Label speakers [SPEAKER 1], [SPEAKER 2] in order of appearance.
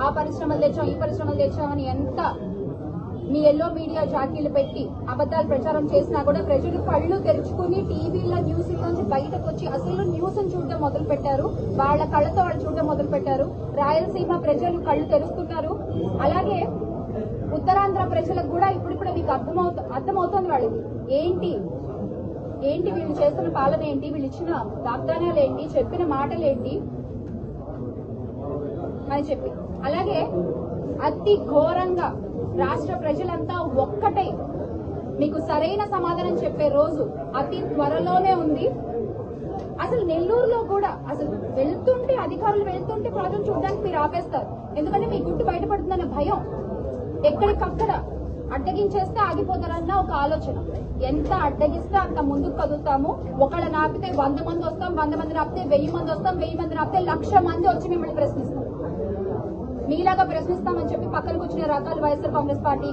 [SPEAKER 1] ఆ పరిశ్రమలు తెచ్చాం ఈ పరిశ్రమలు తెచ్చామని ఎంత మీ ఎల్లో మీడియా జాకీలు పెట్టి అబద్దాలు ప్రచారం చేసినా కూడా ప్రజలు కళ్ళు తెరుచుకుని టీవీలో న్యూస్ నుంచి బయటకు వచ్చి అసలు న్యూస్ చూడడం మొదలు పెట్టారు. వాళ్ళ కళ్ళతో వాళ్ళు చూడడం మొదలు పెట్టారు. రాయలసీమ ప్రజలు కళ్ళు తెరుస్తున్నారు. అలాగే ఉత్తరాంధ్ర ప్రజలకు కూడా ఇప్పుడు మీకు అర్థమవుతోంది వాళ్ళకి ఏంటి వీళ్ళు చేస్తున్న పాలన ఏంటి, వీళ్ళు ఇచ్చిన వాగ్దానాలు ఏంటి, చెప్పిన మాటలు ఏంటి అని చెప్పి. అలాగే అతి ఘోరంగా రాష్ట్ర ప్రజలంతా ఒక్కటై మీకు సరైన సమాధానం చెప్పే రోజు అతి త్వరలోనే ఉంది. అసలు నెల్లూరులో కూడా అసలు అధికారులు వెళ్తుంటే ప్రాజెక్ట్ చూడడానికి మీరు ఆపేస్తారు. ఎందుకంటే మీ గుట్టు బయటపడుతుందన్న భయం. ఎక్కడికక్కడ అడ్డగించేస్తే ఆగిపోతారన్న ఒక ఆలోచన. ఎంత అడ్డగిస్తే అంత ముందుకు కదులుతాము. ఒకళ్ళని ఆపితే 100 మంది వస్తాం, 100 మందిని ఆపితే 1000 మంది వస్తాం, 1000 మందిని ఆపితే 1,00,000 మంది వచ్చి మిమ్మల్ని ప్రశ్నిస్తాం. మీలాగా ప్రశ్నిస్తామని చెప్పి పక్కన కూర్చునే రకాలు వైఎస్ఆర్ కాంగ్రెస్ పార్టీ